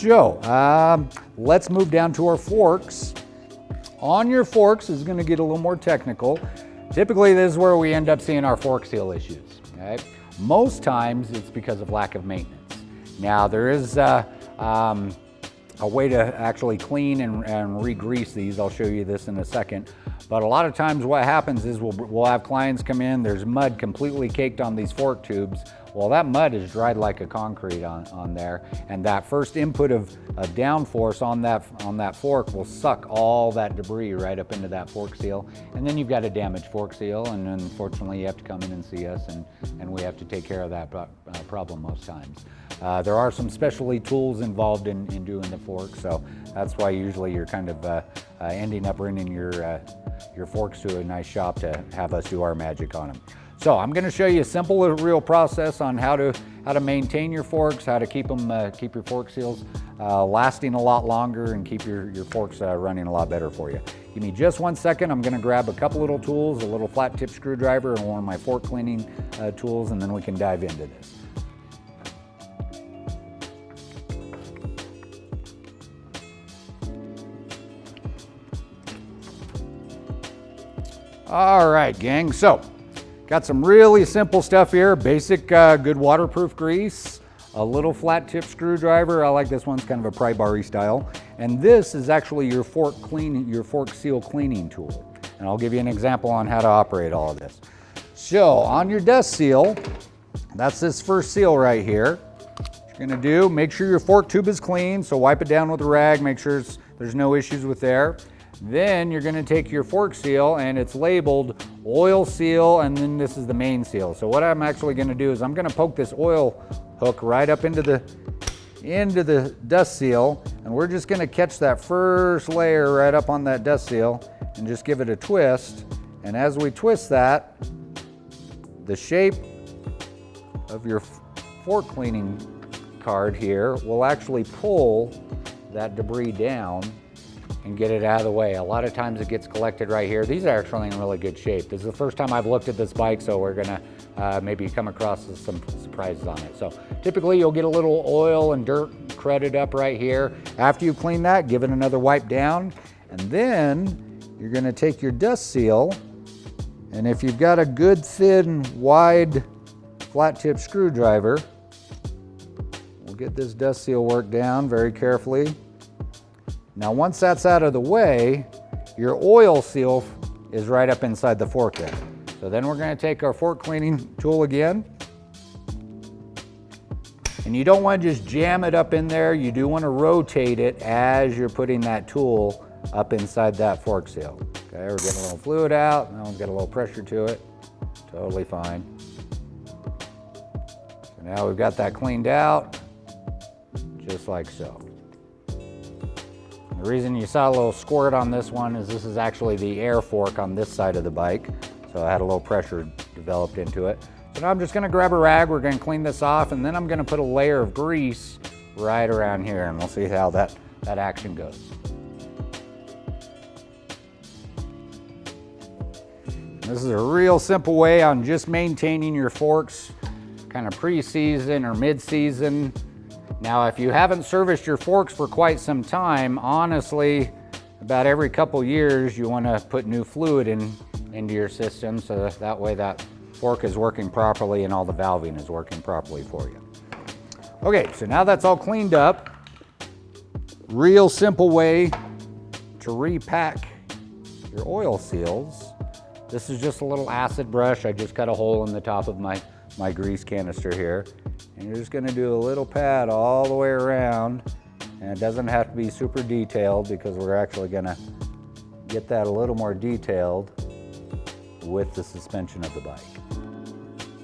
So, let's move down to our forks. On your forks is going to get a little more technical. Typically, this is where we end up seeing our fork seal issues. Okay? Most times, it's because of lack of maintenance. Now, there is a way to actually clean and re-grease these. I'll show you this in a second. But a lot of times what happens is we'll have clients come in, there's mud completely caked on these fork tubes. Well, that mud is dried like a concrete on there, and that first input of downforce on that fork will suck all that debris right up into that fork seal, and then you've got a damaged fork seal, and unfortunately you have to come in and see us, and we have to take care of that problem most times. There are some specialty tools involved in doing the fork, so that's why usually you're kind of ending up renting your forks to a nice shop to have us do our magic on them. So I'm going to show you a simple, real process on how to maintain your forks, how to keep them, keep your fork seals lasting a lot longer, and keep your forks running a lot better for you. Give me just 1 second. I'm going to grab a couple little tools, a little flat tip screwdriver, and one of my fork cleaning tools, and then we can dive into this. All right, gang. So, got some really simple stuff here. Basic good waterproof grease, a little flat tip screwdriver. I like this one, it's kind of a pry bar-y style. And this is actually your fork seal cleaning tool. And I'll give you an example on how to operate all of this. So on your dust seal, that's this first seal right here. What you're gonna do, make sure your fork tube is clean. So wipe it down with a rag, make sure there's no issues with there. Then you're gonna take your fork seal and it's labeled oil seal, and then this is the main seal. So what I'm actually gonna do is I'm gonna poke this oil hook right up into the dust seal, and we're just gonna catch that first layer right up on that dust seal and just give it a twist. And as we twist that, the shape of your fork cleaning card here will actually pull that debris down and get it out of the way. A lot of times it gets collected right here. These are actually in really good shape. This is the first time I've looked at this bike, so we're gonna maybe come across some surprises on it. So typically you'll get a little oil and dirt crudded up right here. After you clean that, give it another wipe down, and then you're gonna take your dust seal, and if you've got a good thin, wide, flat tip screwdriver, we'll get this dust seal worked down very carefully. Now once that's out of the way, your oil seal is right up inside the fork there. So then we're going to take our fork cleaning tool again. And you don't want to just jam it up in there, you do want to rotate it as you're putting that tool up inside that fork seal. Okay, we're getting a little fluid out, now we've got a little pressure to it, totally fine. So now we've got that cleaned out, just like so. The reason you saw a little squirt on this one is this is actually the air fork on this side of the bike. So I had a little pressure developed into it. So now I'm just gonna grab a rag, we're gonna clean this off, and then I'm gonna put a layer of grease right around here, and we'll see how that action goes. This is a real simple way on just maintaining your forks, kind of pre-season or mid-season. Now, if you haven't serviced your forks for quite some time, honestly, about every couple years, you want to put new fluid into your system, so that way that fork is working properly and all the valving is working properly for you. Okay, so now that's all cleaned up, real simple way to repack your oil seals. This is just a little acid brush. I just cut a hole in the top of my grease canister here. And you're just gonna do a little pad all the way around, and it doesn't have to be super detailed because we're actually gonna get that a little more detailed with the suspension of the bike.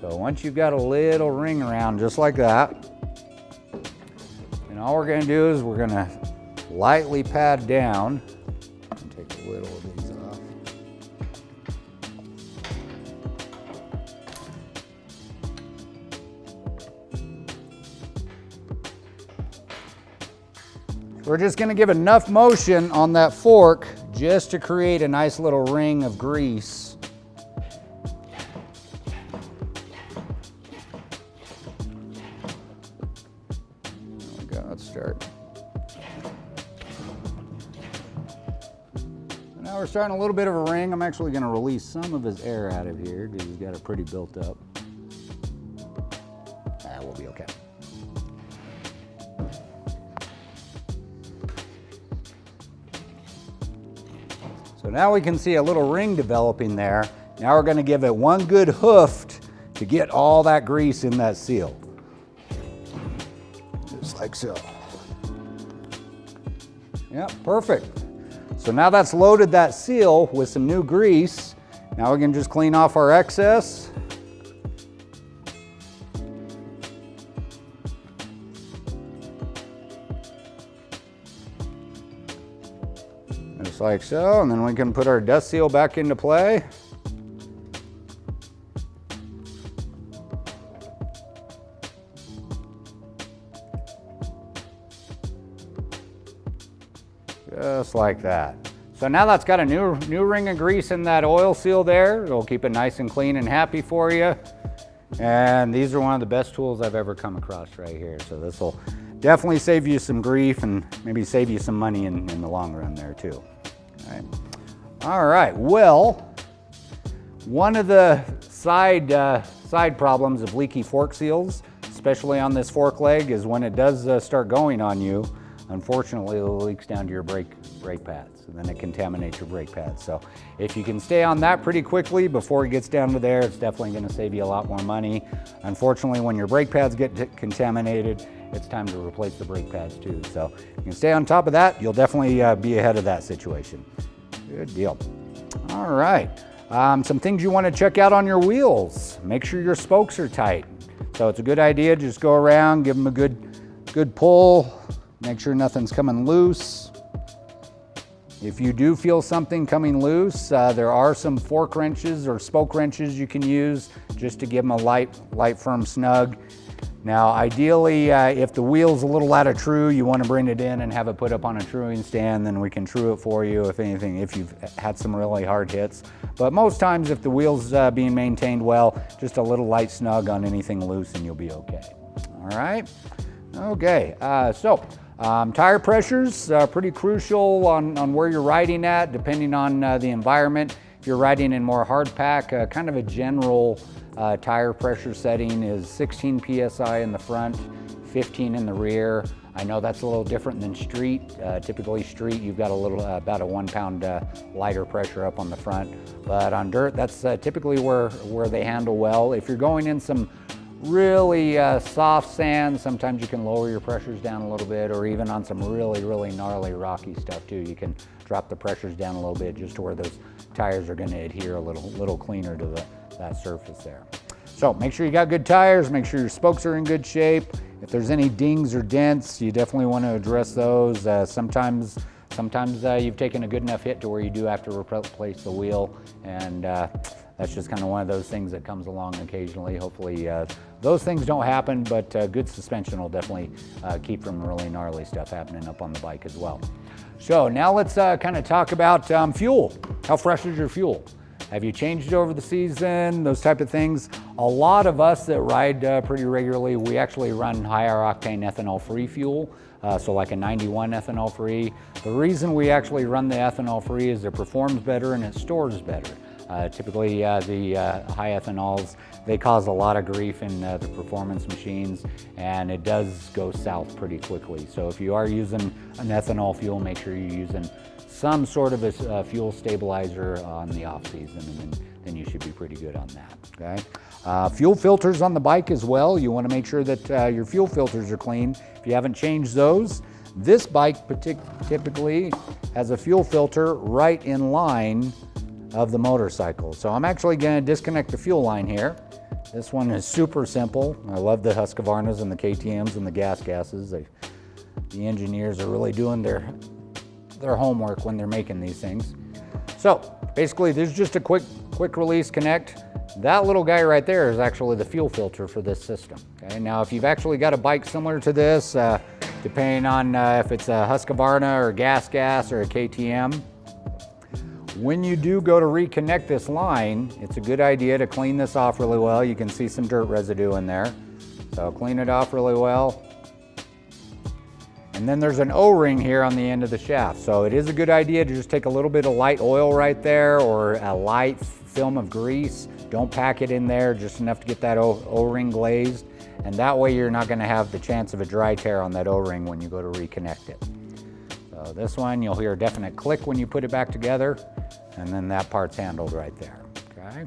So once you've got a little ring around just like that, and all we're gonna do is we're gonna lightly pad down and take a little of these off. We're just gonna give enough motion on that fork just to create a nice little ring of grease. There we go, let's start starting a little bit of a ring. I'm actually going to release some of his air out of here because he's got it pretty built up. We'll be okay. So now we can see a little ring developing there. Now we're going to give it one good hoof to get all that grease in that seal. Just like so. Yep, perfect. So now that's loaded that seal with some new grease. Now we can just clean off our excess. Just like so, and then we can put our dust seal back into play. Just like that. So now that's got a new ring of grease in that oil seal there. It'll keep it nice and clean and happy for you. And these are one of the best tools I've ever come across right here. So this will definitely save you some grief and maybe save you some money in the long run there too. All right, well, one of the side problems of leaky fork seals, especially on this fork leg, is when it does start going on you, unfortunately it leaks down to your brake pads, and then it contaminates your brake pads. So if you can stay on that pretty quickly before it gets down to there, it's definitely going to save you a lot more money. Unfortunately, when your brake pads get contaminated, it's time to replace the brake pads too. So you can stay on top of that, you'll definitely be ahead of that situation. Good deal. All right, some things you want to check out on your wheels. Make sure your spokes are tight. So it's a good idea to just go around, give them a good pull, make sure nothing's coming loose. If you do feel something coming loose, there are some fork wrenches or spoke wrenches you can use just to give them a light firm snug. Now, ideally, if the wheel's a little out of true, you want to bring it in and have it put up on a truing stand, then we can true it for you, if anything, if you've had some really hard hits. But most times, if the wheel's being maintained well, just a little light snug on anything loose and you'll be okay. All right? Okay, tire pressures, pretty crucial on where you're riding at, depending on the environment. If you're riding in more hard pack, kind of a general tire pressure setting is 16 PSI in the front, 15 in the rear. I know that's a little different than street. Typically street, you've got a little, about a 1 pound lighter pressure up on the front. But on dirt, that's typically where they handle well. If you're going in some really soft sand, sometimes you can lower your pressures down a little bit, or even on some really gnarly rocky stuff too, you can drop the pressures down a little bit just to where those tires are going to adhere a little cleaner to that surface there. So make sure you got good tires, make sure your spokes are in good shape. If there's any dings or dents, you definitely want to address those. Sometimes you've taken a good enough hit to where you do have to replace the wheel, and that's just kind of one of those things that comes along occasionally. Hopefully those things don't happen, but good suspension will definitely keep from really gnarly stuff happening up on the bike as well. So now let's kind of talk about fuel. How fresh is your fuel? Have you changed it over the season? Those type of things. A lot of us that ride pretty regularly, we actually run higher octane ethanol free fuel. So like a 91 ethanol free. The reason we actually run the ethanol free is it performs better and it stores better. Typically the high ethanols, they cause a lot of grief in the performance machines, and it does go south pretty quickly. So if you are using an ethanol fuel, make sure you're using some sort of a fuel stabilizer on the off season, and then you should be pretty good on that, okay? Fuel filters on the bike as well. You want to make sure that your fuel filters are clean. If you haven't changed those, this bike typically has a fuel filter right in line of the motorcycle. So I'm actually going to disconnect the fuel line here. This one is super simple. I love the Husqvarnas and the KTMs and the gases. The engineers are really doing their homework when they're making these things. So basically there's just a quick release connect. That little guy right there is actually the fuel filter for this system. Okay, now if you've actually got a bike similar to this, depending on if it's a Husqvarna or gas or a KTM, when you do go to reconnect this line, it's a good idea to clean this off really well. You can see some dirt residue in there. So clean it off really well. And then there's an O-ring here on the end of the shaft. So it is a good idea to just take a little bit of light oil right there or a light film of grease. Don't pack it in there, just enough to get that O-ring glazed. And that way you're not gonna have the chance of a dry tear on that O-ring when you go to reconnect it. So this one, you'll hear a definite click when you put it back together, and then that part's handled right there, okay?